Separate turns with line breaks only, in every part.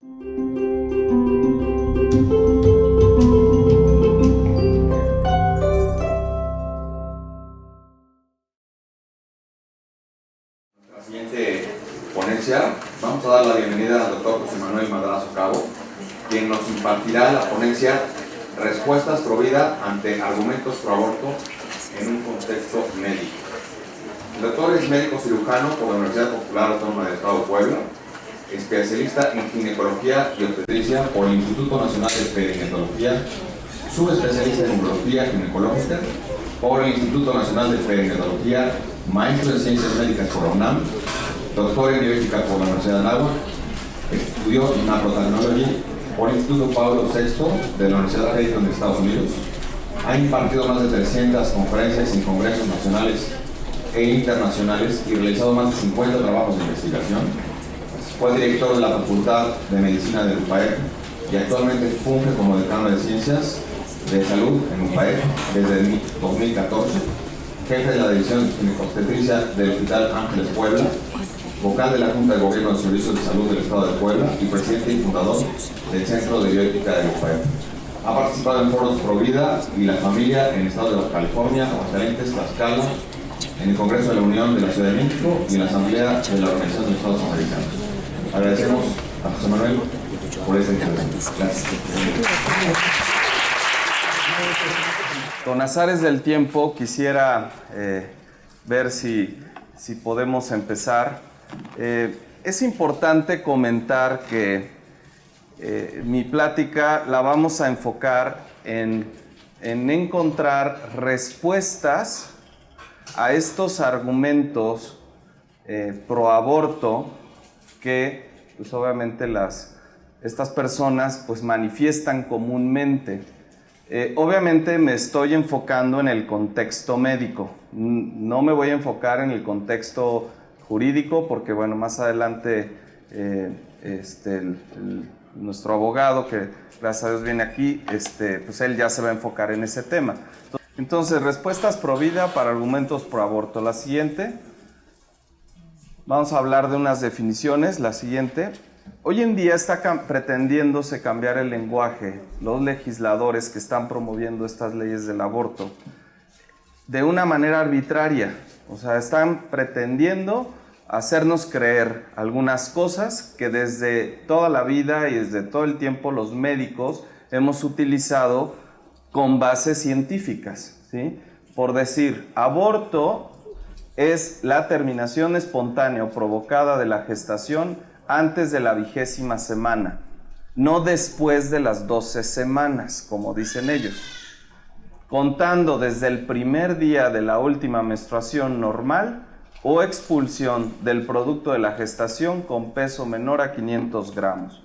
La siguiente ponencia, vamos a dar la bienvenida al doctor José Manuel Madrazo Cabo, quien nos impartirá la ponencia Respuestas pro vida ante argumentos pro aborto en un contexto médico. El doctor es médico cirujano por la Universidad Popular Autónoma del Estado de Puebla, especialista en ginecología y obstetricia por el Instituto Nacional de Perinatología, subespecialista en urología ginecológica por el Instituto Nacional de Perinatología, maestro en ciencias médicas por la UNAM, doctor en bioética por la Universidad de Anáhuac, estudió Nanotecnology por el Instituto Pablo VI de la Universidad de Creighton de Estados Unidos. Ha impartido más de 300 conferencias en congresos nacionales e internacionales y realizado más de 50 trabajos de investigación. Fue director de la Facultad de Medicina de UPAEP y actualmente funge como decano de Ciencias de Salud en UPAEP desde el 2014, jefe de la División de Obstetricia del Hospital Ángeles Puebla, vocal de la Junta de Gobierno de Servicios de Salud del Estado de Puebla y presidente y fundador del Centro de Bioética de UPAEP. Ha participado en foros Pro Vida y la Familia en el Estado de Baja California, Aguascalientes, Tlaxcala, en el Congreso de la Unión de la Ciudad de México y en la Asamblea de la Organización de los Estados Americanos. Agradecemos a José Manuel por esta intervención. Gracias.
Con azares del tiempo quisiera ver si podemos empezar. Es importante comentar que mi plática la vamos a enfocar en encontrar respuestas a estos argumentos pro aborto que pues obviamente estas personas pues manifiestan comúnmente. Obviamente me estoy enfocando en el contexto médico, no me voy a enfocar en el contexto jurídico porque bueno, más adelante nuestro abogado, que gracias a Dios viene aquí, pues él ya se va a enfocar en ese tema. Entonces, respuestas pro vida para argumentos pro aborto. La siguiente, vamos a hablar de unas definiciones. La siguiente, hoy en día está pretendiéndose cambiar el lenguaje, los legisladores que están promoviendo estas leyes del aborto, de una manera arbitraria. O sea, están pretendiendo hacernos creer algunas cosas que desde toda la vida y desde todo el tiempo los médicos hemos utilizado con bases científicas, ¿sí? Por decir, aborto es la terminación espontánea o provocada de la gestación antes de la 20ª semana, no después de las 12 semanas, como dicen ellos, contando desde el primer día de la última menstruación normal o expulsión del producto de la gestación con peso menor a 500 gramos.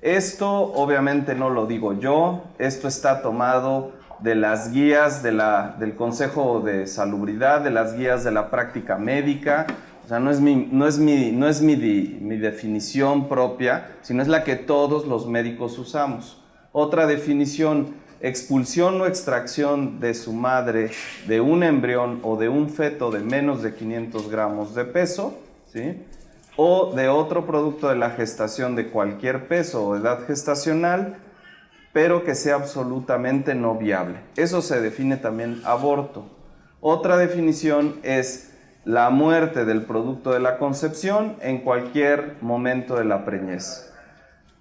Esto obviamente no lo digo yo, esto está tomado de las guías del Consejo de Salubridad, de las guías de la práctica médica. O sea, no es mi definición propia, sino es la que todos los médicos usamos. Otra definición, expulsión o extracción de su madre de un embrión o de un feto de menos de 500 gramos de peso, ¿sí? O de otro producto de la gestación de cualquier peso o edad gestacional, pero que sea absolutamente no viable. Eso se define también aborto. Otra definición es la muerte del producto de la concepción en cualquier momento de la preñez.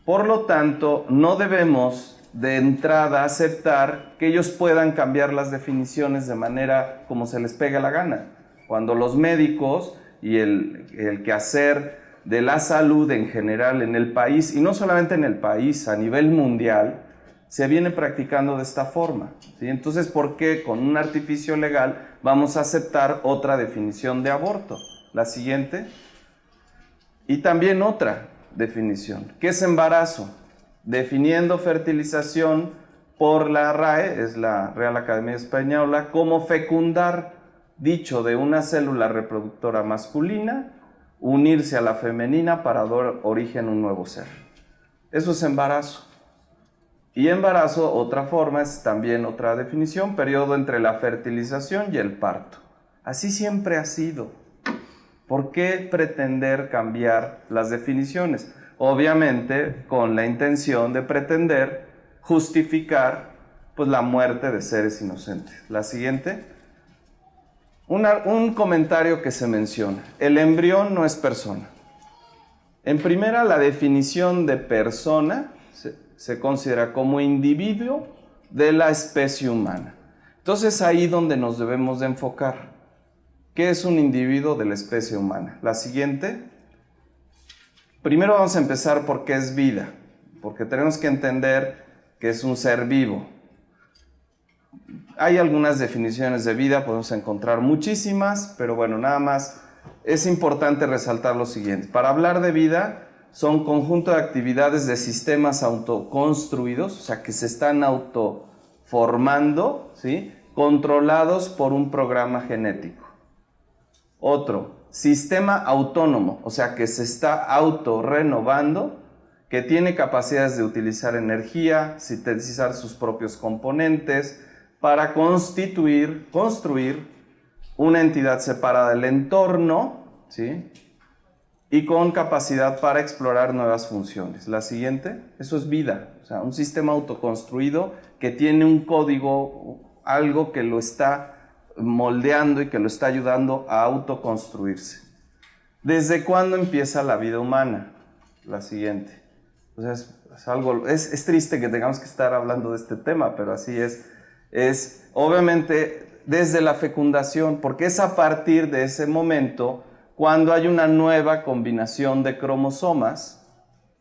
Por lo tanto, no debemos de entrada aceptar que ellos puedan cambiar las definiciones de manera como se les pegue la gana. Cuando los médicos y el quehacer de la salud en general en el país, y no solamente en el país, a nivel mundial, se viene practicando de esta forma, ¿sí? Entonces, ¿por qué con un artificio legal vamos a aceptar otra definición de aborto? La siguiente. Y también otra definición. ¿Qué es embarazo? Definiendo fertilización por la RAE, es la Real Academia Española, como fecundar, dicho de una célula reproductora masculina, unirse a la femenina para dar origen a un nuevo ser. Eso es embarazo. Y embarazo, otra forma, es también otra definición, periodo entre la fertilización y el parto. Así siempre ha sido. ¿Por qué pretender cambiar las definiciones? obviamente con la intención de pretender justificar pues la muerte de seres inocentes. La siguiente. Un comentario que se menciona. El embrión no es persona. En primera, la definición de persona se considera como individuo de la especie humana. Entonces ahí donde nos debemos de enfocar. ¿Qué es un individuo de la especie humana? La siguiente. Primero vamos a empezar por qué es vida, porque tenemos que entender que es un ser vivo. Hay algunas definiciones de vida, podemos encontrar muchísimas, pero bueno, nada más es importante resaltar lo siguiente. Para hablar de vida, son conjunto de actividades de sistemas autoconstruidos, o sea, que se están autoformando, ¿sí? Controlados por un programa genético. Otro, sistema autónomo, o sea, que se está autorrenovando, que tiene capacidades de utilizar energía, sintetizar sus propios componentes, para construir una entidad separada del entorno, ¿sí? Y con capacidad para explorar nuevas funciones. La siguiente, eso es vida, o sea, un sistema autoconstruido que tiene un código, algo que lo está moldeando y que lo está ayudando a autoconstruirse. ¿Desde cuándo empieza la vida humana? La siguiente. O sea, es triste que tengamos que estar hablando de este tema, pero así es. Es obviamente desde la fecundación, porque es a partir de ese momento cuando hay una nueva combinación de cromosomas.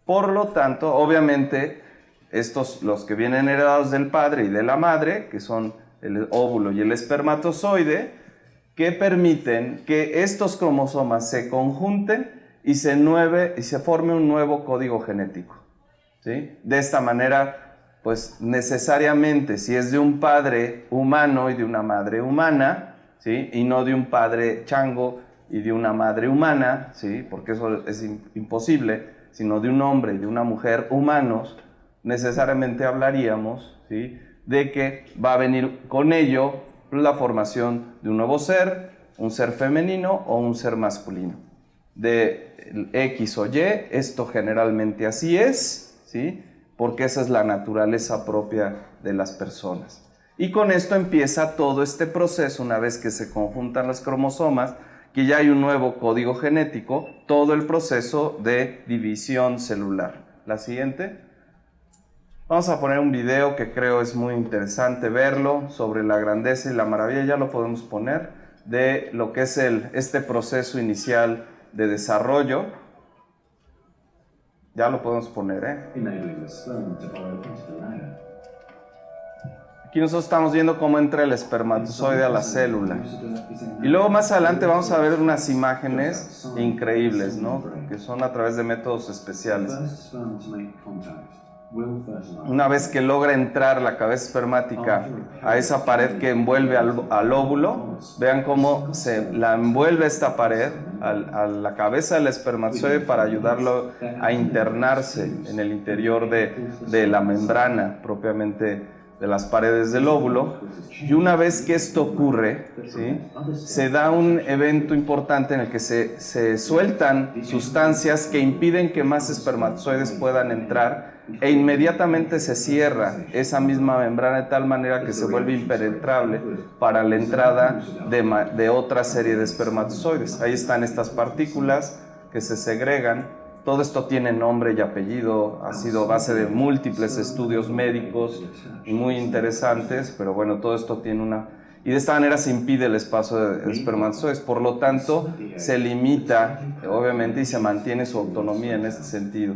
Por lo tanto, obviamente, estos, los que vienen heredados del padre y de la madre, que son el óvulo y el espermatozoide, que permiten que estos cromosomas se conjunten y se forme un nuevo código genético, ¿sí? De esta manera, pues necesariamente, si es de un padre humano y de una madre humana, ¿sí? Y no de un padre chango y de una madre humana, ¿sí? Porque eso es imposible, sino de un hombre y de una mujer humanos, necesariamente hablaríamos, ¿sí? De que va a venir con ello la formación de un nuevo ser, un ser femenino o un ser masculino. De X o Y, esto generalmente así es, ¿sí? Porque esa es la naturaleza propia de las personas. Y con esto empieza todo este proceso, una vez que se conjuntan los cromosomas, que ya hay un nuevo código genético, todo el proceso de división celular. La siguiente. Vamos a poner un video que creo es muy interesante verlo, sobre la grandeza y la maravilla, ya lo podemos poner, de lo que es este proceso inicial de desarrollo. Ya lo podemos poner, Aquí nosotros estamos viendo cómo entra el espermatozoide a la célula. Y luego más adelante vamos a ver unas imágenes increíbles, ¿no? Que son a través de métodos especiales. Una vez que logra entrar la cabeza espermática a esa pared que envuelve al óvulo, vean cómo se la envuelve esta pared a la cabeza del espermatozoide para ayudarlo a internarse en el interior de la membrana propiamente de las paredes del óvulo. Y una vez que esto ocurre, ¿sí? Se da un evento importante en el que se sueltan sustancias que impiden que más espermatozoides puedan entrar, e inmediatamente se cierra esa misma membrana de tal manera que se vuelve impenetrable para la entrada de otra serie de espermatozoides. Ahí están estas partículas que se segregan. Todo esto tiene nombre y apellido, ha sido base de múltiples estudios médicos y muy interesantes, pero bueno, todo esto tiene y de esta manera se impide el paso de espermatozoides, por lo tanto se limita, obviamente, y se mantiene su autonomía en este sentido.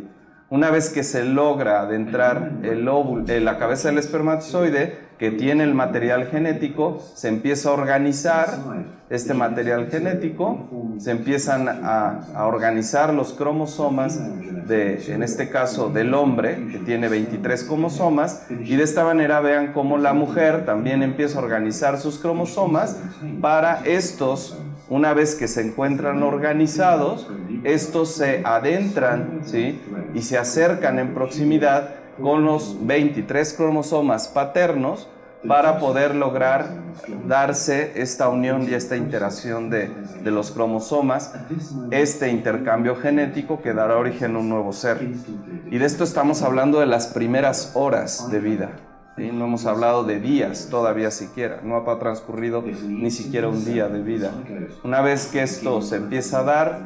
Una vez que se logra adentrar el óvulo, la cabeza del espermatozoide, que tiene el material genético, se empieza a organizar este material genético, se empiezan a organizar los cromosomas, en este caso del hombre, que tiene 23 cromosomas, y de esta manera vean cómo la mujer también empieza a organizar sus cromosomas para estos. Una vez que se encuentran organizados, estos se adentran, ¿sí? Y se acercan en proximidad con los 23 cromosomas paternos para poder lograr darse esta unión y esta interacción de los cromosomas, este intercambio genético que dará origen a un nuevo ser. Y de esto estamos hablando de las primeras horas de vida, ¿sí? No hemos hablado de días todavía siquiera, no ha transcurrido ni siquiera un día de vida. Una vez que esto se empieza a dar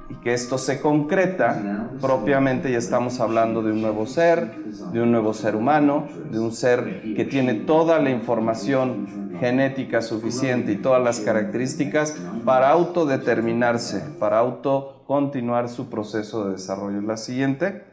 y que esto se concreta, propiamente ya estamos hablando de un nuevo ser humano, de un ser que tiene toda la información genética suficiente y todas las características para autodeterminarse, para continuar su proceso de desarrollo. La siguiente.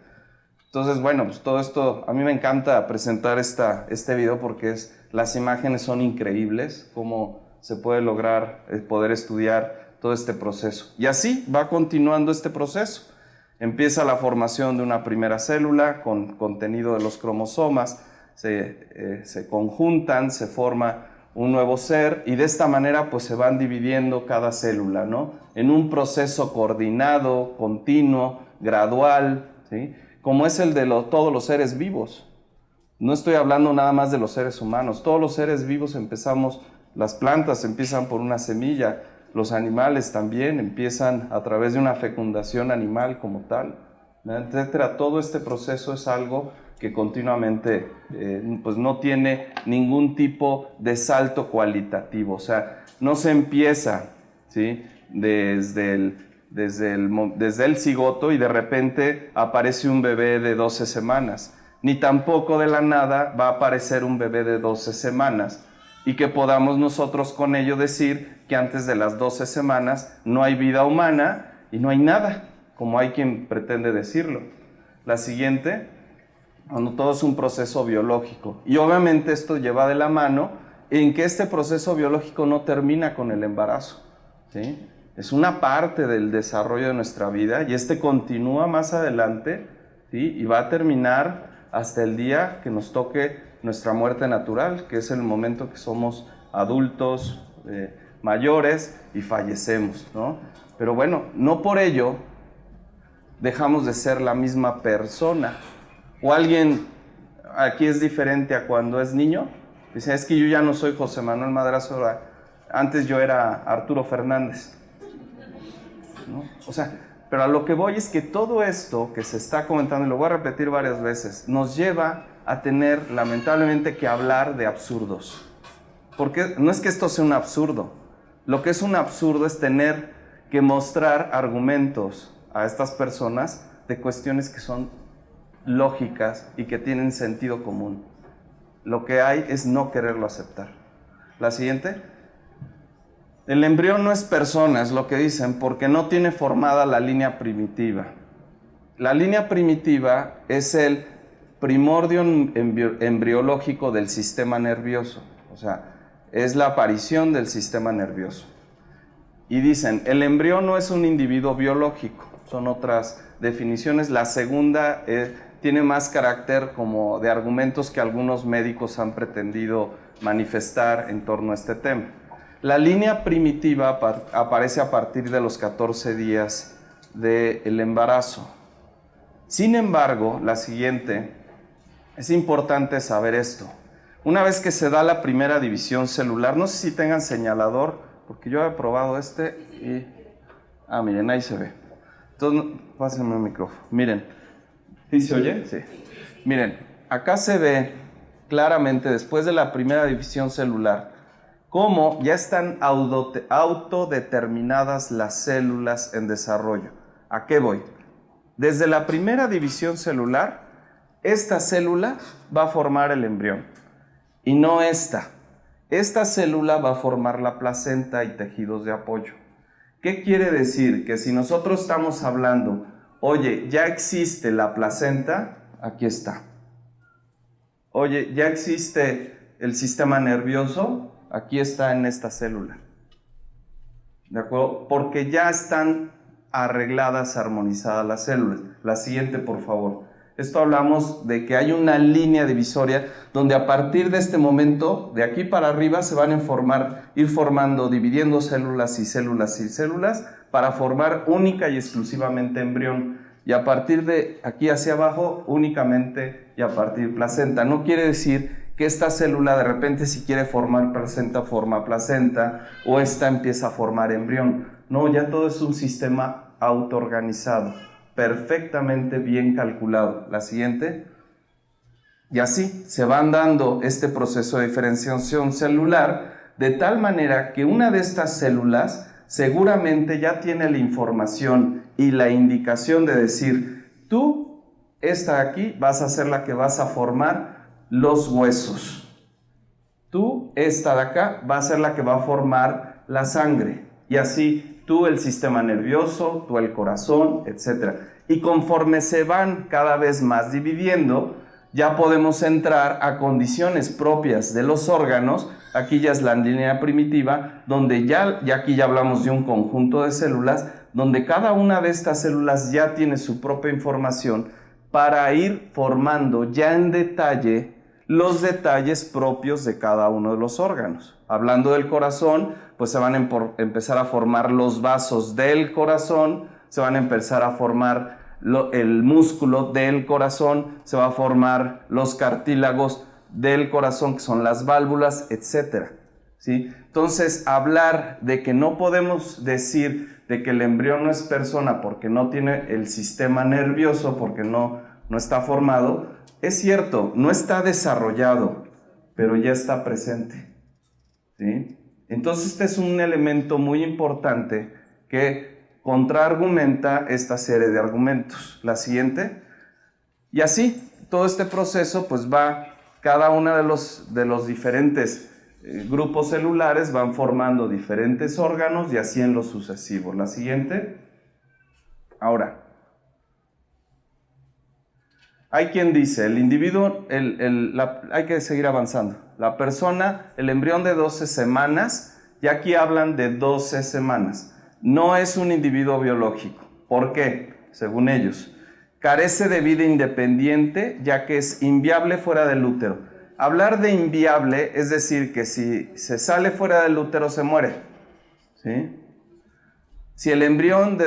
Entonces, bueno, pues todo esto, a mí me encanta presentar este video porque las imágenes son increíbles, cómo se puede lograr poder estudiar todo este proceso. Y así va continuando este proceso. Empieza la formación de una primera célula con contenido de los cromosomas, se conjuntan, se forma un nuevo ser y de esta manera pues se van dividiendo cada célula, ¿no? En un proceso coordinado, continuo, gradual, ¿sí? Como es el de todos los seres vivos. No estoy hablando nada más de los seres humanos. Todos los seres vivos las plantas empiezan por una semilla, los animales también empiezan a través de una fecundación animal como tal, etcétera. Todo este proceso es algo que continuamente pues no tiene ningún tipo de salto cualitativo. O sea, no se empieza, ¿sí? desde el cigoto y de repente aparece un bebé de 12 semanas. Ni tampoco de la nada va a aparecer un bebé de 12 semanas. Y que podamos nosotros con ello decir que antes de las 12 semanas no hay vida humana y no hay nada, como hay quien pretende decirlo. La siguiente, cuando todo es un proceso biológico. Y obviamente esto lleva de la mano en que este proceso biológico no termina con el embarazo, ¿sí? Es una parte del desarrollo de nuestra vida y este continúa más adelante, ¿sí? Y va a terminar hasta el día que nos toque nuestra muerte natural, que es el momento que somos adultos mayores y fallecemos, ¿no? Pero bueno, no por ello dejamos de ser la misma persona. O alguien aquí es diferente a cuando es niño. Dice, es que yo ya no soy José Manuel Madrazo, antes yo era Arturo Fernández, ¿no? O sea, pero a lo que voy es que todo esto que se está comentando, y lo voy a repetir varias veces, nos lleva a tener lamentablemente que hablar de absurdos. Porque no es que esto sea un absurdo. Lo que es un absurdo es tener que mostrar argumentos a estas personas de cuestiones que son lógicas y que tienen sentido común. Lo que hay es no quererlo aceptar. La siguiente. El embrión no es persona, es lo que dicen, porque no tiene formada la línea primitiva. La línea primitiva es el primordio embriológico del sistema nervioso, o sea, es la aparición del sistema nervioso. Y dicen, el embrión no es un individuo biológico, son otras definiciones. La segunda tiene más carácter como de argumentos que algunos médicos han pretendido manifestar en torno a este tema. La línea primitiva aparece a partir de los 14 días del embarazo. Sin embargo, la siguiente, es importante saber esto. Una vez que se da la primera división celular, no sé si tengan señalador, porque yo he probado y... miren, ahí se ve. Entonces, pásenme el micrófono. Miren, ¿sí se oye? Sí. Miren, acá se ve claramente, después de la primera división celular, cómo ya están autodeterminadas las células en desarrollo. ¿A qué voy? Desde la primera división celular, esta célula va a formar el embrión y no esta. Esta célula va a formar la placenta y tejidos de apoyo. ¿Qué quiere decir? Que si nosotros estamos hablando, oye, ya existe la placenta, aquí está. Oye, ya existe el sistema nervioso, aquí está en esta célula. ¿De acuerdo? Porque ya están arregladas, armonizadas las células. La siguiente, por favor. Esto hablamos de que hay una línea divisoria donde a partir de este momento, de aquí para arriba, se van a ir formando, dividiendo células y células y células para formar única y exclusivamente embrión. Y a partir de aquí hacia abajo, únicamente y a partir placenta. No quiere decir que esta célula de repente si quiere formar placenta, forma placenta, o esta empieza a formar embrión. No, ya todo es un sistema autoorganizado, perfectamente bien calculado. La siguiente. Y así se van dando este proceso de diferenciación celular de tal manera que una de estas células seguramente ya tiene la información y la indicación de decir, tú, esta de aquí, vas a ser la que vas a formar los huesos. Tú, esta de acá, va a ser la que va a formar la sangre. Y así, tú el sistema nervioso, tú el corazón, etc. Y conforme se van cada vez más dividiendo, ya podemos entrar a condiciones propias de los órganos. Aquí ya es la línea primitiva, donde ya aquí ya hablamos de un conjunto de células, donde cada una de estas células ya tiene su propia información para ir formando ya en detalle los detalles propios de cada uno de los órganos. Hablando del corazón, pues se van a empezar a formar los vasos del corazón, se van a empezar a formar el músculo del corazón, se va a formar los cartílagos del corazón, que son las válvulas, etc. ¿Sí? Entonces, hablar de que no podemos decir de que el embrión no es persona porque no tiene el sistema nervioso, porque no está formado, es cierto, no está desarrollado, pero ya está presente. ¿Sí? Entonces, este es un elemento muy importante que contraargumenta esta serie de argumentos. La siguiente. Y así, todo este proceso, pues va, cada uno de los diferentes grupos celulares van formando diferentes órganos y así en lo sucesivo. La siguiente. Ahora, hay quien dice, el individuo, hay que seguir avanzando. La persona, el embrión de 12 semanas, y aquí hablan de 12 semanas. No es un individuo biológico. ¿Por qué? Según ellos, carece de vida independiente, ya que es inviable fuera del útero. Hablar de inviable es decir que si se sale fuera del útero se muere. ¿Sí? Si el embrión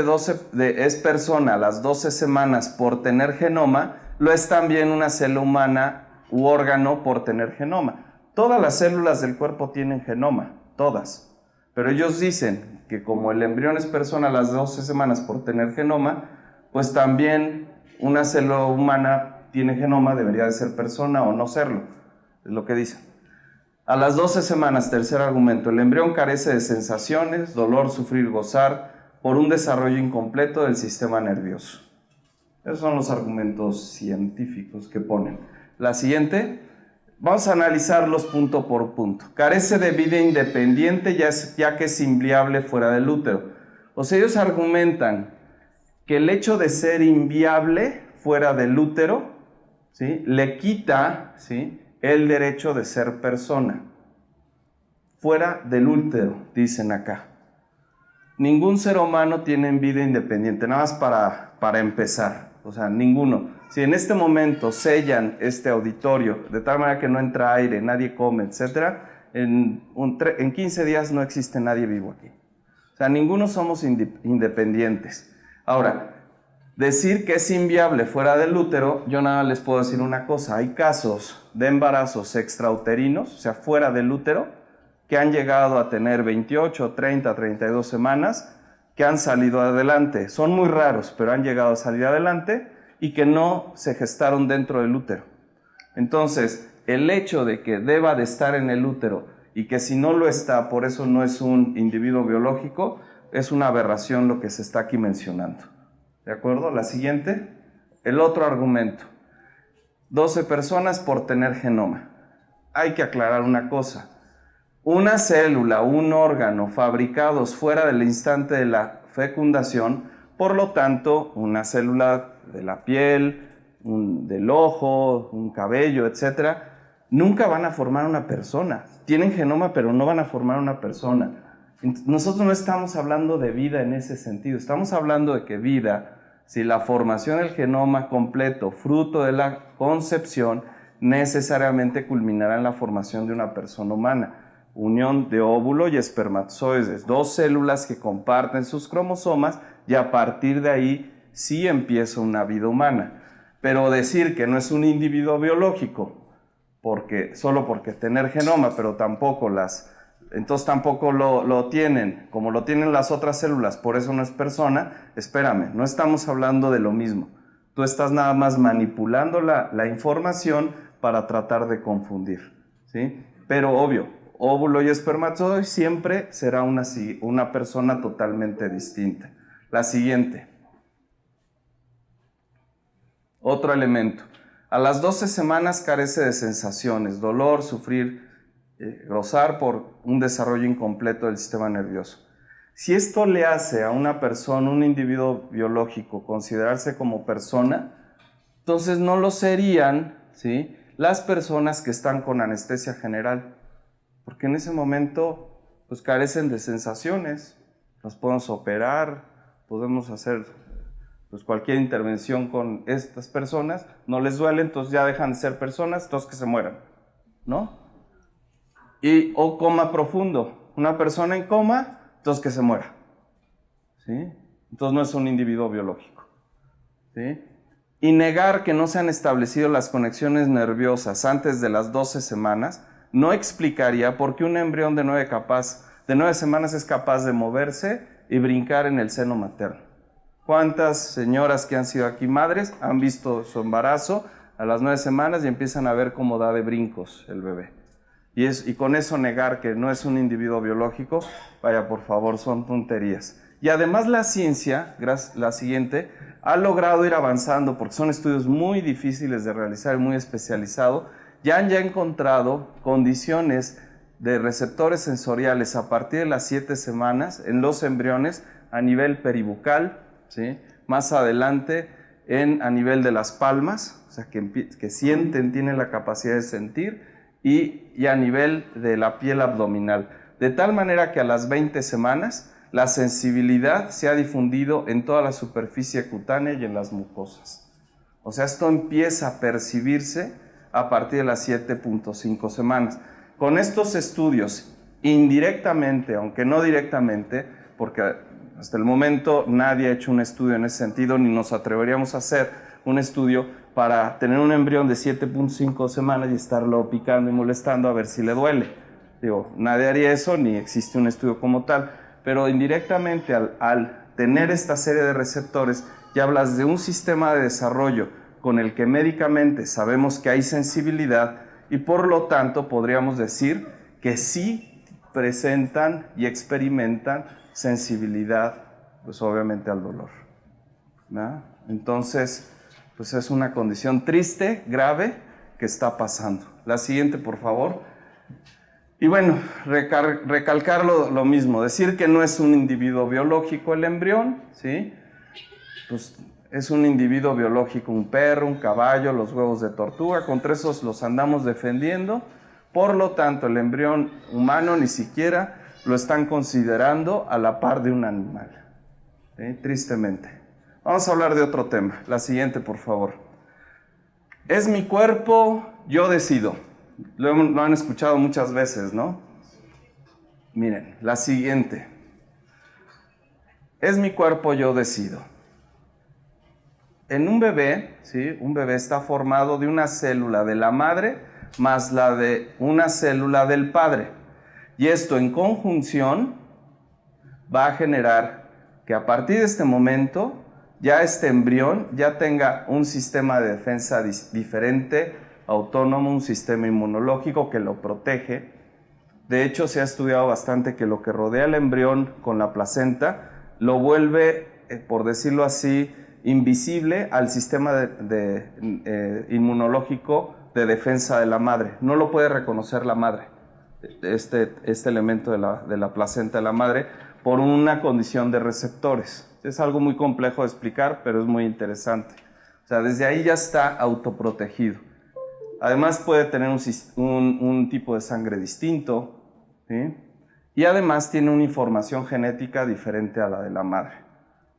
es persona a las 12 semanas por tener genoma, lo es también una célula humana u órgano por tener genoma. Todas las células del cuerpo tienen genoma, todas. Pero ellos dicen que como el embrión es persona a las 12 semanas por tener genoma, pues también una célula humana tiene genoma, debería de ser persona o no serlo. Es lo que dicen. A las 12 semanas, tercer argumento, el embrión carece de sensaciones, dolor, sufrir, gozar, por un desarrollo incompleto del sistema nervioso. Esos son los argumentos científicos que ponen. La siguiente, vamos a analizarlos punto por punto. Carece de vida independiente ya que es inviable fuera del útero. O sea, ellos argumentan que el hecho de ser inviable fuera del útero, ¿sí?, le quita, ¿sí?, el derecho de ser persona. Fuera del útero, dicen acá. Ningún ser humano tiene vida independiente, nada más para empezar. O sea, ninguno. Si en este momento sellan este auditorio de tal manera que no entra aire, nadie come, etc., en 15 días no existe nadie vivo aquí. O sea, ninguno somos independientes. Ahora, decir que es inviable fuera del útero, yo nada les puedo decir una cosa. Hay casos de embarazos extrauterinos, o sea, fuera del útero, que han llegado a tener 28, 30, 32 semanas, que han salido adelante. Son muy raros, pero han llegado a salir adelante y que no se gestaron dentro del útero. Entonces, el hecho de que deba de estar en el útero y que si no lo está, por eso no es un individuo biológico, es una aberración lo que se está aquí mencionando. ¿De acuerdo? La siguiente, el otro argumento. 12 personas por tener genoma. Hay que aclarar una cosa. Una célula, un órgano fabricados fuera del instante de la fecundación, por lo tanto, una célula de la piel, del ojo, un cabello, etc., nunca van a formar una persona. Tienen genoma, pero no van a formar una persona. Nosotros no estamos hablando de vida en ese sentido. Estamos hablando de que vida, si la formación del genoma completo, fruto de la concepción, necesariamente culminará en la formación de una persona humana. Unión de óvulo y espermatozoides, dos células que comparten sus cromosomas y a partir de ahí sí empieza una vida humana. Pero decir que no es un individuo biológico solo porque tener genoma, pero tampoco entonces tampoco lo tienen, como lo tienen las otras células, por eso no es persona. Espérame, no estamos hablando de lo mismo. Tú estás nada más manipulando la información para tratar de confundir, ¿sí? Pero obvio, óvulo y espermatozoide siempre será una persona totalmente distinta. La siguiente. Otro elemento. A las 12 semanas carece de sensaciones, dolor, sufrir, gozar por un desarrollo incompleto del sistema nervioso. Si esto le hace a una persona, un individuo biológico, considerarse como persona, entonces no lo serían, ¿sí?, las personas que están con anestesia general, porque en ese momento pues carecen de sensaciones, las podemos operar, podemos hacer pues cualquier intervención con estas personas, no les duele, entonces ya dejan de ser personas, entonces que se mueran, ¿no? O coma profundo, una persona en coma, entonces que se muera, ¿sí? Entonces no es un individuo biológico, ¿sí? Y negar que no se han establecido las conexiones nerviosas antes de las 12 semanas no explicaría por qué un embrión de 9 semanas es capaz de moverse y brincar en el seno materno. ¿Cuántas señoras que han sido aquí madres han visto su embarazo a las 9 semanas y empiezan a ver cómo da de brincos el bebé? Y con eso negar que no es un individuo biológico, vaya, por favor, son tonterías. Y además la ciencia, la siguiente, ha logrado ir avanzando, porque son estudios muy difíciles de realizar y muy especializados, ya han encontrado condiciones de receptores sensoriales a partir de las 7 semanas en los embriones a nivel peribucal, ¿sí?, más adelante a nivel de las palmas, o sea, que sienten, tienen la capacidad de sentir, y a nivel de la piel abdominal, de tal manera que a las 20 semanas la sensibilidad se ha difundido en toda la superficie cutánea y en las mucosas. O sea, esto empieza a percibirse a partir de las 7.5 semanas. Con estos estudios, indirectamente, aunque no directamente, porque hasta el momento nadie ha hecho un estudio en ese sentido, ni nos atreveríamos a hacer un estudio para tener un embrión de 7.5 semanas y estarlo picando y molestando a ver si le duele. Digo, nadie haría eso, ni existe un estudio como tal, pero indirectamente al tener esta serie de receptores, ya hablas de un sistema de desarrollo con el que médicamente sabemos que hay sensibilidad y por lo tanto podríamos decir que sí presentan y experimentan sensibilidad, pues obviamente al dolor, ¿no? Entonces, pues es una condición triste, grave, que está pasando. La siguiente, por favor. Y bueno, recalcar lo mismo, decir que no es un individuo biológico el embrión, ¿sí? Pues es un individuo biológico, un perro, un caballo, los huevos de tortuga, contra esos los andamos defendiendo. Por lo tanto, el embrión humano ni siquiera lo están considerando a la par de un animal, ¿sí?, tristemente. Vamos a hablar de otro tema. La siguiente, por favor. Es mi cuerpo, yo decido. Lo han escuchado muchas veces, ¿no? Miren, la siguiente. Es mi cuerpo, yo decido. En un bebé, ¿sí?, un bebé está formado de una célula de la madre más la de una célula del padre. Y esto en conjunción va a generar que a partir de este momento ya este embrión ya tenga un sistema de defensa diferente, autónomo, un sistema inmunológico que lo protege. De hecho, se ha estudiado bastante que lo que rodea el embrión con la placenta lo vuelve, por decirlo así, invisible al sistema inmunológico de defensa de la madre. No lo puede reconocer la madre, este elemento de la placenta de la madre, por una condición de receptores. Es algo muy complejo de explicar, pero es muy interesante. O sea, desde ahí ya está autoprotegido. Además puede tener un tipo de sangre distinto, ¿sí?, y además tiene una información genética diferente a la de la madre,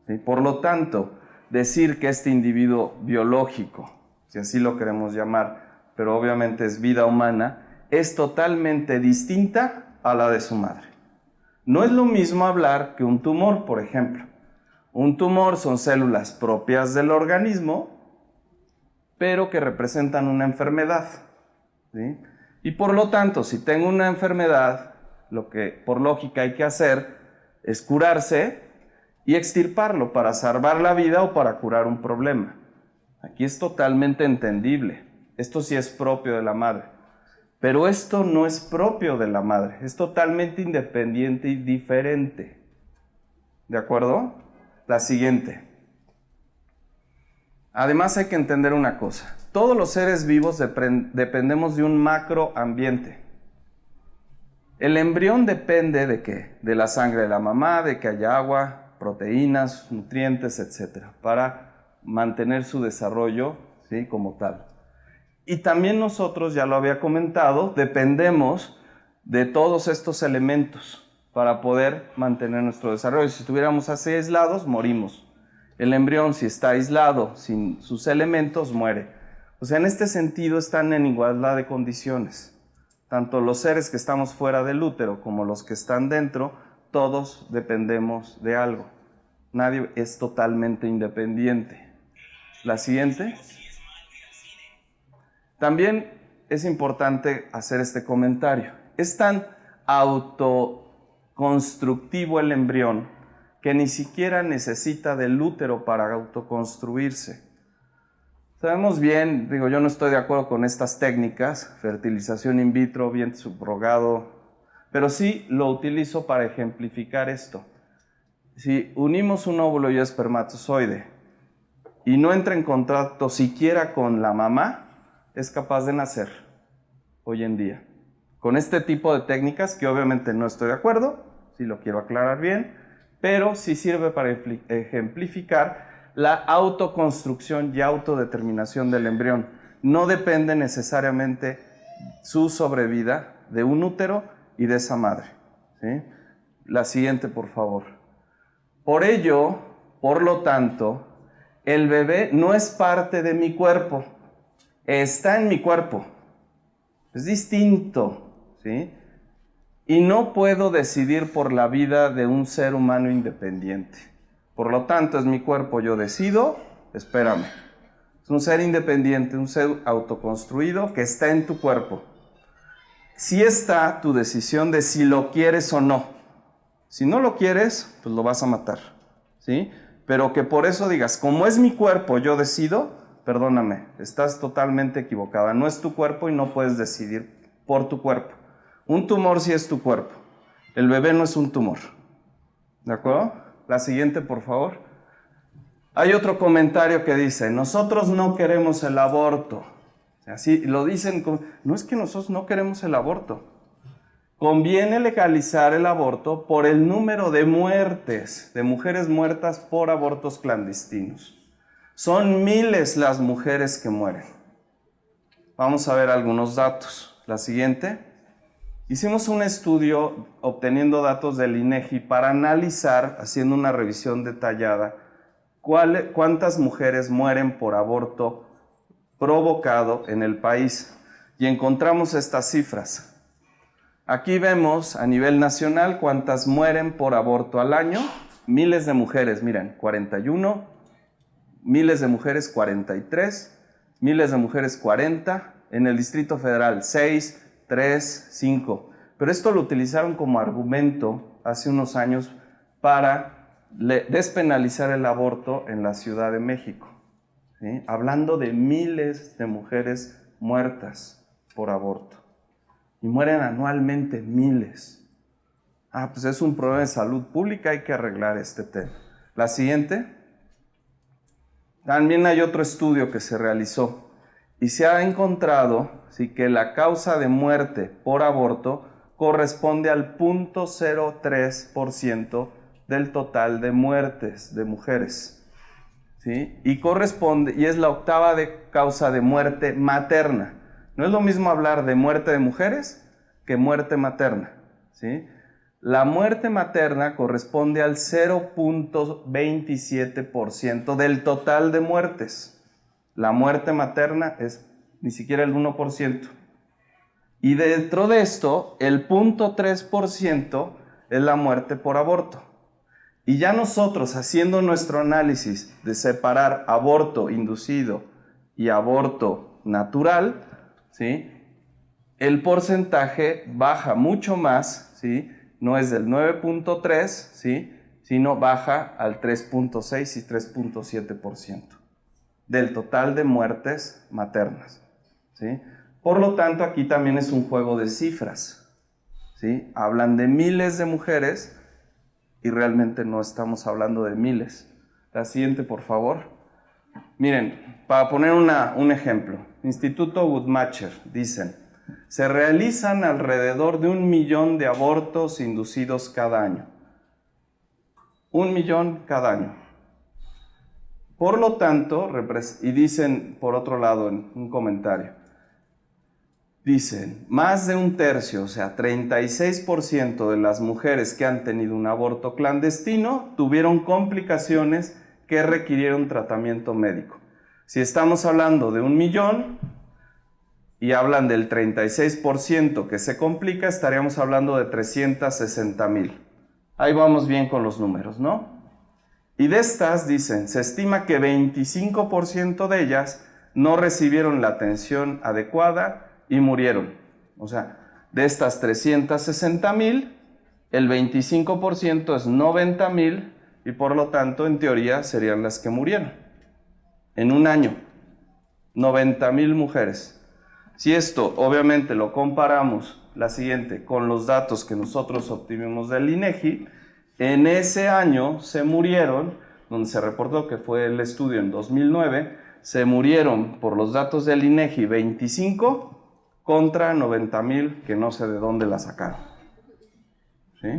¿sí? Por lo tanto, decir que este individuo biológico, si así lo queremos llamar, pero obviamente es vida humana, es totalmente distinta a la de su madre. No es lo mismo hablar que un tumor, por ejemplo. Un tumor son células propias del organismo, pero que representan una enfermedad, ¿sí? Y por lo tanto, si tengo una enfermedad, lo que por lógica hay que hacer es curarse y extirparlo para salvar la vida o para curar un problema. Aquí es totalmente entendible. Esto sí es propio de la madre. Pero esto no es propio de la madre. Es totalmente independiente y diferente. ¿De acuerdo? La siguiente. Además hay que entender una cosa. Todos los seres vivos dependemos de un macroambiente. El embrión depende ¿de qué? De la sangre de la mamá, de que haya agua, proteínas, nutrientes, etc. para mantener su desarrollo, ¿sí? Como tal. Y también nosotros, ya lo había comentado, dependemos de todos estos elementos para poder mantener nuestro desarrollo. Si estuviéramos así aislados, morimos. El embrión, si está aislado, sin sus elementos, muere. O sea, en este sentido están en igualdad de condiciones. Tanto los seres que estamos fuera del útero como los que están dentro, todos dependemos de algo. Nadie es totalmente independiente. La siguiente. También es importante hacer este comentario. Es tan autoconstructivo el embrión que ni siquiera necesita del útero para autoconstruirse. Sabemos bien, digo, yo no estoy de acuerdo con estas técnicas, fertilización in vitro, vientre subrogado, pero sí lo utilizo para ejemplificar esto. Si unimos un óvulo y espermatozoide y no entra en contacto siquiera con la mamá, es capaz de nacer hoy en día. Con este tipo de técnicas, que obviamente no estoy de acuerdo, si lo quiero aclarar bien, pero sí sirve para ejemplificar la autoconstrucción y autodeterminación del embrión. No depende necesariamente su sobrevida de un útero y de esa madre, ¿sí? La siguiente, por favor. Por ello, por lo tanto, el bebé no es parte de mi cuerpo, está en mi cuerpo, es distinto, ¿sí? Y no puedo decidir por la vida de un ser humano independiente. Por lo tanto, es mi cuerpo, yo decido, espérame. Es un ser independiente, un ser autoconstruido que está en tu cuerpo. Sí está tu decisión de si lo quieres o no. Si no lo quieres, pues lo vas a matar, ¿sí? Pero que por eso digas, como es mi cuerpo, yo decido, perdóname, estás totalmente equivocada. No es tu cuerpo y no puedes decidir por tu cuerpo. Un tumor sí es tu cuerpo. El bebé no es un tumor. ¿De acuerdo? La siguiente, por favor. Hay otro comentario que dice, nosotros no queremos el aborto. Así lo dicen, no es que nosotros no queremos el aborto. Conviene legalizar el aborto por el número de muertes, de mujeres muertas por abortos clandestinos. Son miles las mujeres que mueren. Vamos a ver algunos datos. La siguiente. Hicimos un estudio obteniendo datos del INEGI para analizar, haciendo una revisión detallada, cuántas mujeres mueren por aborto provocado en el país. Y encontramos estas cifras. Aquí vemos a nivel nacional cuántas mueren por aborto al año. Miles de mujeres, miren, 41, miles de mujeres 43, miles de mujeres 40, en el Distrito Federal 6, 3, 5. Pero esto lo utilizaron como argumento hace unos años para despenalizar el aborto en la Ciudad de México, ¿sí? Hablando de miles de mujeres muertas por aborto. Y mueren anualmente miles. Pues es un problema de salud pública, hay que arreglar este tema. La siguiente. También hay otro estudio que se realizó y se ha encontrado, sí, que la causa de muerte por aborto corresponde al 0.03% del total de muertes de mujeres, ¿sí? Y es la octava causa de muerte materna. No es lo mismo hablar de muerte de mujeres que muerte materna, ¿sí? La muerte materna corresponde al 0.27% del total de muertes. La muerte materna es ni siquiera el 1%. Y dentro de esto, el 0.3% es la muerte por aborto. Y ya nosotros, haciendo nuestro análisis de separar aborto inducido y aborto natural, ¿sí? el porcentaje baja mucho más, ¿sí? No es del 9.3, ¿sí? Sino baja al 3.6 y 3.7% del total de muertes maternas, ¿sí? Por lo tanto, aquí también es un juego de cifras, ¿sí? Hablan de miles de mujeres y realmente no estamos hablando de miles. La siguiente, por favor. Miren, para poner un ejemplo, Instituto Guttmacher, dicen, se realizan alrededor de 1 millón de abortos inducidos cada año. 1 millón cada año. Por lo tanto, y dicen por otro lado en un comentario, dicen, más de un tercio, o sea, 36% de las mujeres que han tenido un aborto clandestino tuvieron complicaciones que requirieron tratamiento médico. Si estamos hablando de 1 millón y hablan del 36% que se complica, estaríamos hablando de 360,000. Ahí vamos bien con los números, ¿no? Y de estas, dicen, se estima que 25% de ellas no recibieron la atención adecuada y murieron. O sea, de estas 360,000, el 25% es 90,000 y por lo tanto, en teoría, serían las que murieron. En un año, 90,000 mujeres. Si esto, obviamente, lo comparamos, la siguiente, con los datos que nosotros obtuvimos del INEGI, en ese año se murieron, donde se reportó que fue el estudio en 2009, se murieron por los datos del INEGI 25 contra 90,000 que no sé de dónde la sacaron. ¿Sí?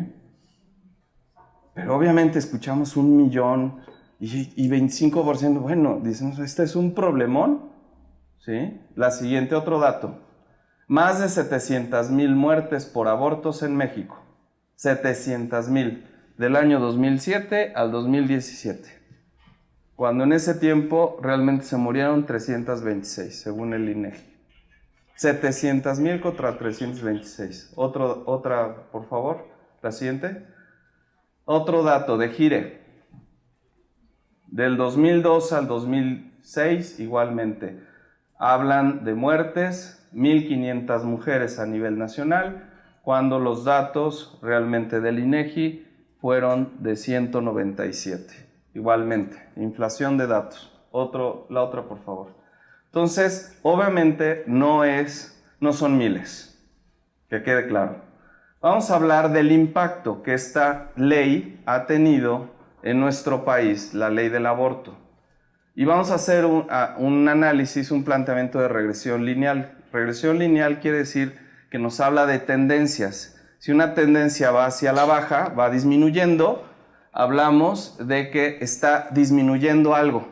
Pero obviamente escuchamos 1 millón y 25%, bueno, dicen, este es un problemón. ¿Sí? La siguiente, otro dato. Más de 700,000 muertes por abortos en México. 700,000. Del año 2007 al 2017. Cuando en ese tiempo realmente se murieron 326, según el INEGI. 700,000 contra 326. Otra, por favor. La siguiente. Otro dato de Gire. Del 2002 al 2006, igualmente. Hablan de muertes, 1,500 mujeres a nivel nacional, cuando los datos realmente del INEGI fueron de 197. Igualmente, inflación de datos. La otra, por favor. Entonces, obviamente no son miles, que quede claro. Vamos a hablar del impacto que esta ley ha tenido en nuestro país, la ley del aborto. Y vamos a hacer un análisis, un planteamiento de regresión lineal. Regresión lineal quiere decir que nos habla de tendencias. Si una tendencia va hacia la baja, va disminuyendo, hablamos de que está disminuyendo algo.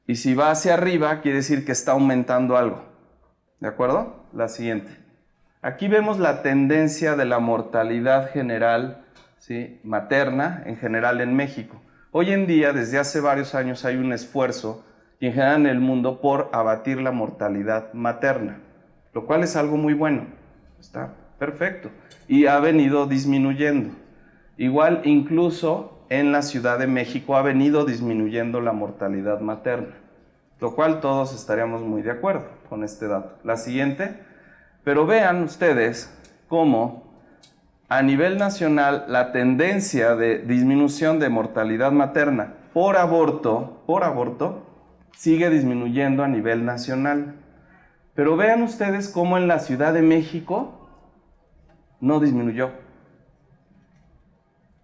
Y si va hacia arriba, quiere decir que está aumentando algo. ¿De acuerdo? La siguiente. Aquí vemos la tendencia de la mortalidad general, ¿sí? Materna, en general en México. Hoy en día, desde hace varios años, hay un esfuerzo, y en general en el mundo, por abatir la mortalidad materna, lo cual es algo muy bueno. Está perfecto. Y ha venido disminuyendo. Igual, incluso en la Ciudad de México ha venido disminuyendo la mortalidad materna, lo cual todos estaríamos muy de acuerdo con este dato. La siguiente. Pero vean ustedes cómo a nivel nacional la tendencia de disminución de mortalidad materna por aborto sigue disminuyendo a nivel nacional. Pero vean ustedes cómo en la Ciudad de México no disminuyó.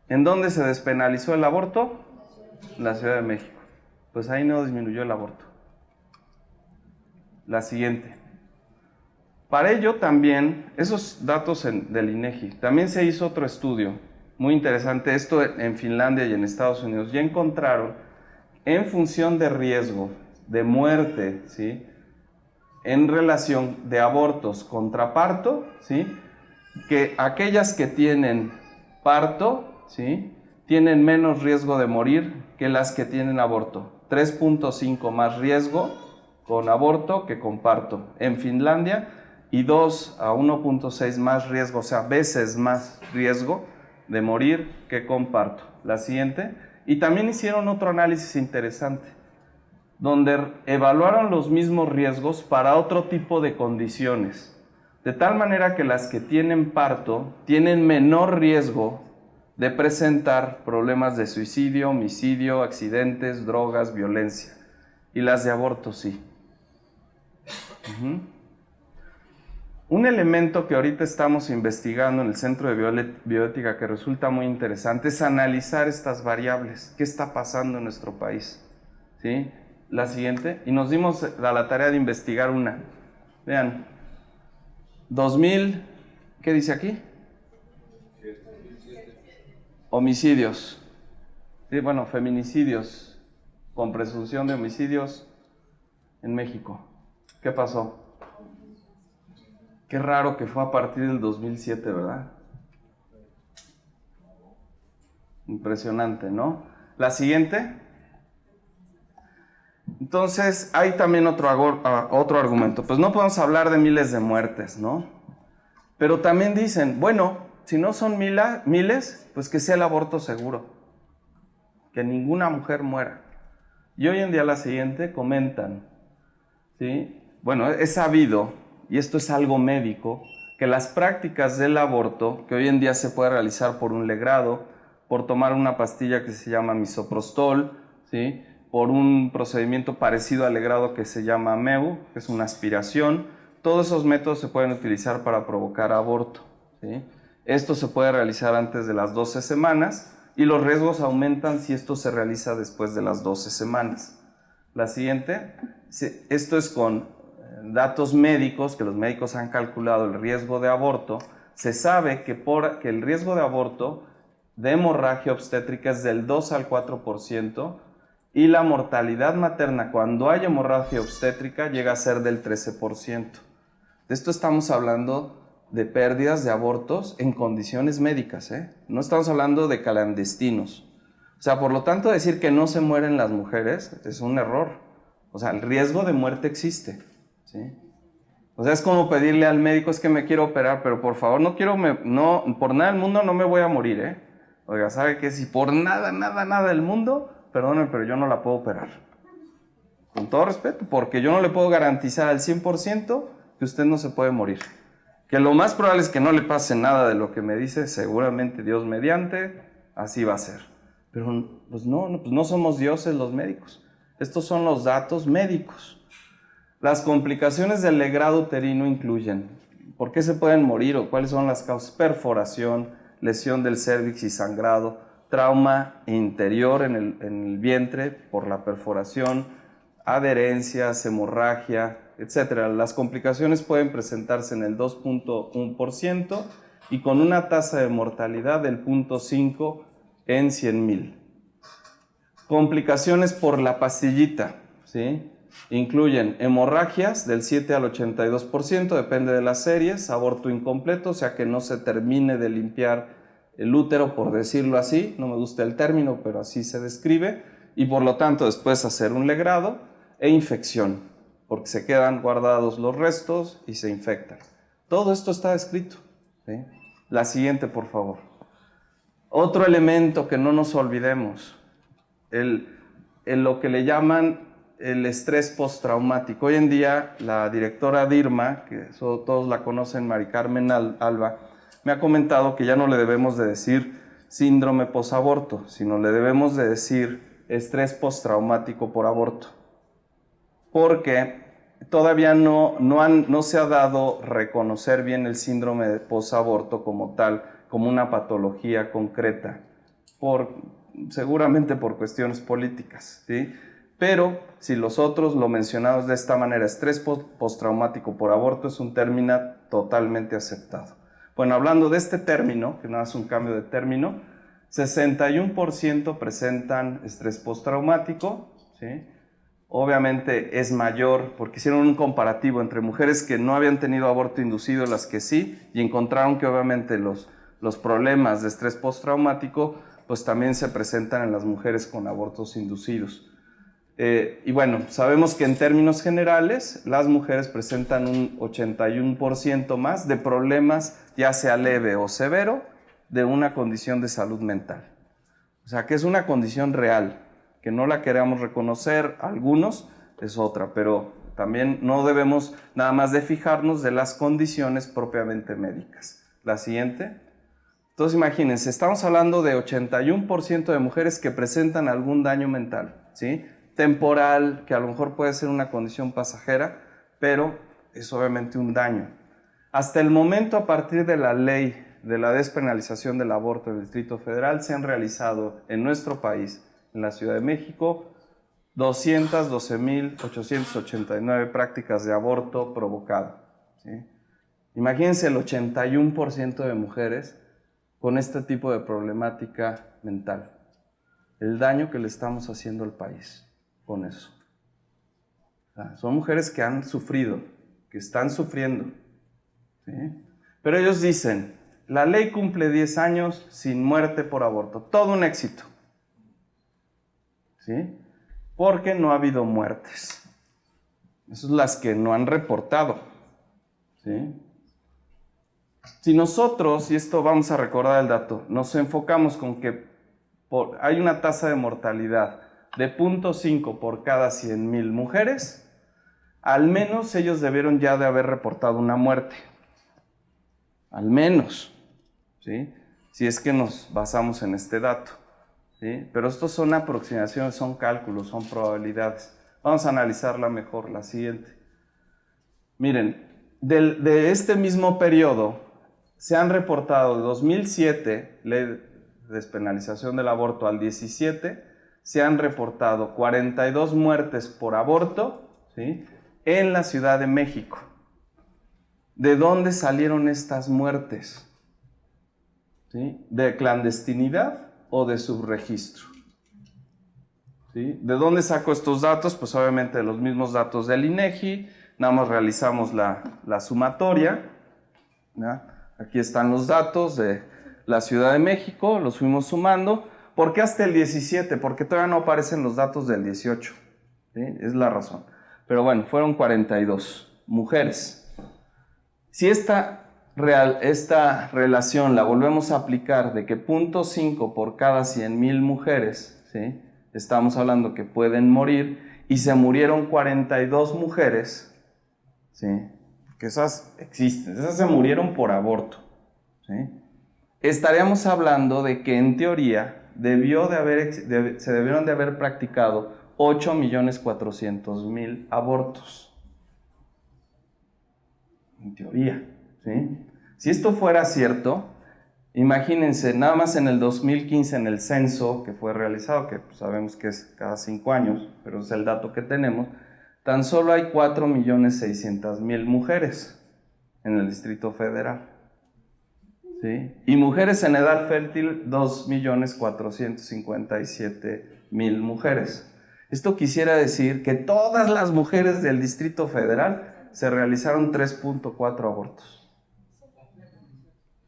¿En dónde se despenalizó el aborto? En la Ciudad de México. Pues ahí no disminuyó el aborto. La siguiente. Para ello también, esos datos del INEGI, también se hizo otro estudio muy interesante, esto en Finlandia y en Estados Unidos, ya encontraron en función de riesgo, de muerte, ¿sí? En relación de abortos contra parto, ¿sí? Que aquellas que tienen parto, ¿sí? Tienen menos riesgo de morir que las que tienen aborto. 3.5 más riesgo con aborto que con parto en Finlandia y 2 a 1.6 más riesgo, o sea, veces más riesgo de morir que con parto. La siguiente. Y también hicieron otro análisis interesante, donde evaluaron los mismos riesgos para otro tipo de condiciones. De tal manera que las que tienen parto tienen menor riesgo de presentar problemas de suicidio, homicidio, accidentes, drogas, violencia. Y las de aborto sí. Un elemento que ahorita estamos investigando en el Centro de Bioética que resulta muy interesante es analizar estas variables. ¿Qué está pasando en nuestro país? ¿Sí? La siguiente. Y nos dimos a la tarea de investigar una. Vean. 2000, ¿qué dice aquí? Homicidios. Sí, bueno, feminicidios con presunción de homicidios en México. ¿Qué pasó? Qué raro que fue a partir del 2007, ¿verdad? Impresionante, ¿no? La siguiente. Entonces, hay también otro argumento. Pues no podemos hablar de miles de muertes, ¿no? Pero también dicen, bueno, si no son miles, pues que sea el aborto seguro. Que ninguna mujer muera. Y hoy en día la siguiente comentan, ¿sí? Bueno, es sabido, y esto es algo médico, que las prácticas del aborto, que hoy en día se puede realizar por un legrado, por tomar una pastilla que se llama misoprostol, ¿sí? Por un procedimiento parecido al legrado que se llama MEU, que es una aspiración. Todos esos métodos se pueden utilizar para provocar aborto, ¿sí? Esto se puede realizar antes de las 12 semanas y los riesgos aumentan si esto se realiza después de las 12 semanas. La siguiente, esto es con datos médicos, que los médicos han calculado el riesgo de aborto. Se sabe que el riesgo de aborto de hemorragia obstétrica es del 2 al 4%, y la mortalidad materna cuando hay hemorragia obstétrica llega a ser del 13%. De esto estamos hablando de pérdidas de abortos en condiciones médicas, ¿eh? No estamos hablando de clandestinos. O sea, por lo tanto, decir que no se mueren las mujeres es un error. O sea, el riesgo de muerte existe, ¿sí? O sea, es como pedirle al médico, es que me quiero operar, pero por favor, por nada del mundo no me voy a morir, ¿eh? Oiga, ¿sabe qué? Si por nada del mundo, perdónenme, pero yo no la puedo operar. Con todo respeto, porque yo no le puedo garantizar al 100% que usted no se puede morir. Que lo más probable es que no le pase nada de lo que me dice, seguramente Dios mediante, así va a ser. Pero pues no somos dioses los médicos. Estos son los datos médicos. Las complicaciones del legrado uterino incluyen, ¿por qué se pueden morir o cuáles son las causas? Perforación, lesión del cérvix y sangrado, trauma interior en el vientre por la perforación, adherencias, hemorragia, etc. Las complicaciones pueden presentarse en el 2.1% y con una tasa de mortalidad del 0.5 en 100,000. Complicaciones por la pastillita, ¿sí? Incluyen hemorragias del 7 al 82%, depende de las series, aborto incompleto, o sea que no se termine de limpiar el útero, por decirlo así, no me gusta el término, pero así se describe, y por lo tanto después hacer un legrado, e infección, porque se quedan guardados los restos y se infectan. Todo esto está escrito, ¿sí? La siguiente, por favor. Otro elemento que no nos olvidemos, lo que le llaman el estrés postraumático. Hoy en día la directora DIRMA, que todos la conocen, Mari Carmen Alba, me ha comentado que ya no le debemos de decir síndrome posaborto, sino le debemos de decir estrés postraumático por aborto. Porque todavía no se ha dado reconocer bien el síndrome de posaborto como tal, como una patología concreta, seguramente por cuestiones políticas, ¿sí? Pero si los otros lo mencionamos de esta manera, estrés postraumático por aborto es un término totalmente aceptado. Bueno, hablando de este término, que nada es un cambio de término, 61% presentan estrés postraumático, ¿sí? Obviamente es mayor, porque hicieron un comparativo entre mujeres que no habían tenido aborto inducido y las que sí, y encontraron que obviamente los problemas de estrés postraumático pues también se presentan en las mujeres con abortos inducidos. Y bueno, sabemos que en términos generales las mujeres presentan un 81% más de problemas, ya sea leve o severo, de una condición de salud mental. O sea, que es una condición real, que no la queramos reconocer, algunos es otra, pero También no debemos nada más de fijarnos de las condiciones propiamente médicas. La siguiente. Entonces imagínense, estamos hablando de 81% de mujeres que presentan algún daño mental, ¿sí? Temporal, que a lo mejor puede ser una condición pasajera, pero es obviamente un daño. Hasta el momento, a partir de la ley de la despenalización del aborto del Distrito Federal, se han realizado en nuestro país, en la Ciudad de México, 212.889 prácticas de aborto provocado, ¿sí? Imagínense el 81% de mujeres con este tipo de problemática mental. El daño que le estamos haciendo al país con eso. Son mujeres que han sufrido, que están sufriendo, ¿sí? Pero ellos dicen, la ley cumple 10 años sin muerte por aborto. Todo un éxito, ¿sí? Porque no ha habido muertes. Esas son las que no han reportado, ¿sí? Si nosotros, y esto vamos a recordar el dato, nos enfocamos con que hay una tasa de mortalidad de 0.5 por cada 100,000 mujeres, al menos ellos debieron ya de haber reportado una muerte. Al menos, ¿sí? Si es que nos basamos en este dato, ¿sí? Pero estos son aproximaciones, son cálculos, son probabilidades. Vamos a analizarla mejor, la siguiente. Miren, de este mismo periodo se han reportado de 2007, ley de despenalización del aborto, al 17, se han reportado 42 muertes por aborto, ¿sí? En la Ciudad de México. ¿De dónde salieron estas muertes? ¿Sí? ¿De clandestinidad o de subregistro? ¿Sí? ¿De dónde saco estos datos? Pues obviamente de los mismos datos del INEGI, nada más realizamos la sumatoria, ¿ya? Aquí están los datos de la Ciudad de México, los fuimos sumando. ¿Por qué hasta el 17? Porque todavía no aparecen los datos del 18, ¿sí? Es la razón. Pero bueno, fueron 42 mujeres. Si esta relación la volvemos a aplicar de que 0.5 por cada 100,000 mujeres, ¿sí? Estamos hablando que pueden morir, y se murieron 42 mujeres, ¿sí? Que esas existen, esas se murieron por aborto, ¿sí? Estaríamos hablando de que en teoría se debieron de haber practicado 8.400.000 abortos. En teoría, ¿sí? Si esto fuera cierto, imagínense, nada más en el 2015, en el censo que fue realizado, que pues sabemos que es cada 5 años, pero es el dato que tenemos, tan solo hay 4.600.000 mujeres en el Distrito Federal, ¿sí? Y mujeres en edad fértil, 2.457.000 mujeres. Esto quisiera decir que todas las mujeres del Distrito Federal se realizaron 3.4 abortos,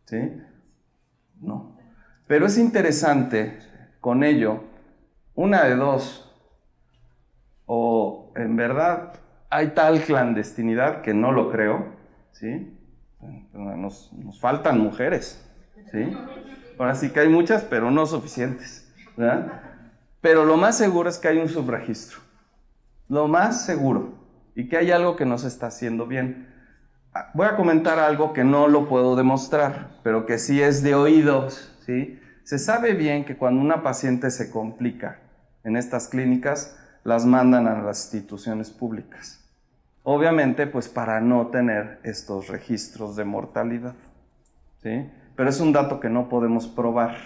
¿sí? No. Pero es interesante con ello, una de dos, o en verdad hay tal clandestinidad que no lo creo, ¿sí? Nos faltan mujeres, ¿sí? Ahora sí que hay muchas, pero no suficientes, ¿verdad? Pero lo más seguro es que hay un subregistro, lo más seguro, y que hay algo que no se está haciendo bien. Voy a comentar algo que no lo puedo demostrar, pero que sí es de oídos, ¿sí? Se sabe bien que cuando una paciente se complica en estas clínicas, las mandan a las instituciones públicas. Obviamente, pues para no tener estos registros de mortalidad, ¿sí? Pero es un dato que no podemos probar,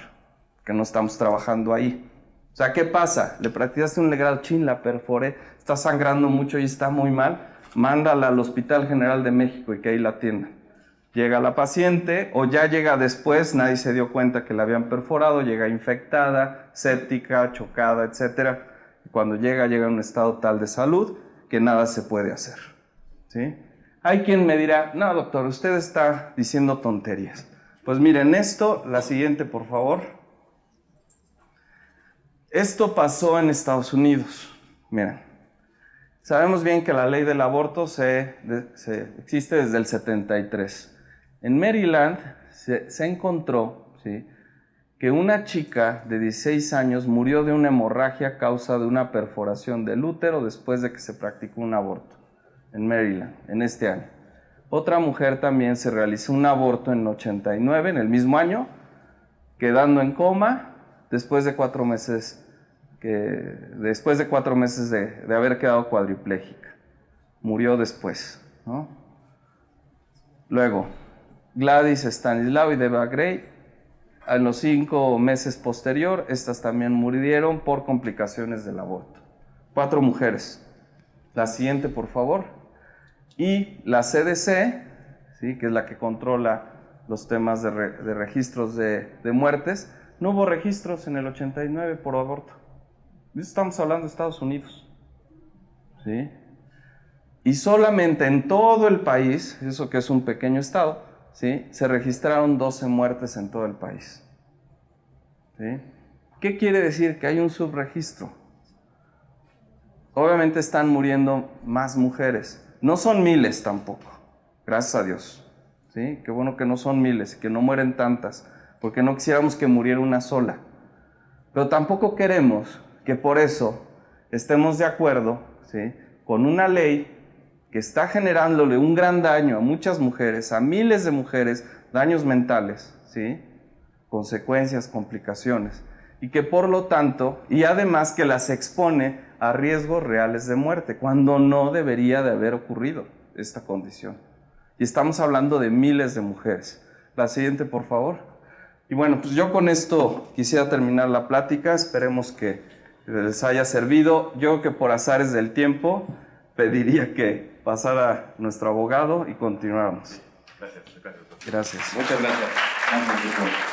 que no estamos trabajando ahí. O sea, ¿qué pasa? Le practicaste un legal chin, la perforé, está sangrando mucho y está muy mal, mándala al Hospital General de México y que ahí la atiendan. Llega la paciente, o ya llega después, nadie se dio cuenta que la habían perforado, llega infectada, séptica, chocada, etc. Cuando llega en un estado tal de salud que nada se puede hacer, ¿sí? Hay quien me dirá, no doctor, usted está diciendo tonterías. Pues miren esto, la siguiente por favor. Esto pasó en Estados Unidos, miren. Sabemos bien que la ley del aborto existe desde el 73. En Maryland se encontró, ¿sí?, que una chica de 16 años murió de una hemorragia a causa de una perforación del útero después de que se practicó un aborto. en Maryland, en este año. Otra mujer también se realizó un aborto en el 89, en el mismo año, quedando en coma después de 4 meses, de haber quedado cuadriplégica. Murió después, ¿no? Luego, Gladys Stanislaw y Deva Gray, en los 5 meses posterior, estas también murieron por complicaciones del aborto. 4 mujeres. La siguiente, por favor. Y la CDC, ¿sí?, que es la que controla los temas de registros de muertes, no hubo registros en el 89 por aborto. Estamos hablando de Estados Unidos, ¿sí? Y solamente en todo el país, eso que es un pequeño estado, ¿sí?, se registraron 12 muertes en todo el país. ¿Sí? ¿Qué quiere decir? Que hay un subregistro. Obviamente están muriendo más mujeres. No son miles tampoco, gracias a Dios. ¿Sí? Qué bueno que no son miles, que no mueren tantas, porque no quisiéramos que muriera una sola. Pero tampoco queremos que por eso estemos de acuerdo, ¿sí?, con una ley que está generándole un gran daño a muchas mujeres, a miles de mujeres, daños mentales, ¿sí?, consecuencias, complicaciones, y que por lo tanto, y además que las expone a riesgos reales de muerte, cuando no debería de haber ocurrido esta condición. Y estamos hablando de miles de mujeres. La siguiente, por favor. Y bueno, pues yo con esto quisiera terminar la plática, esperemos que les haya servido. Yo que por azares del tiempo pediría que pasara nuestro abogado y continuáramos.
Gracias.
Gracias.
Muchas gracias.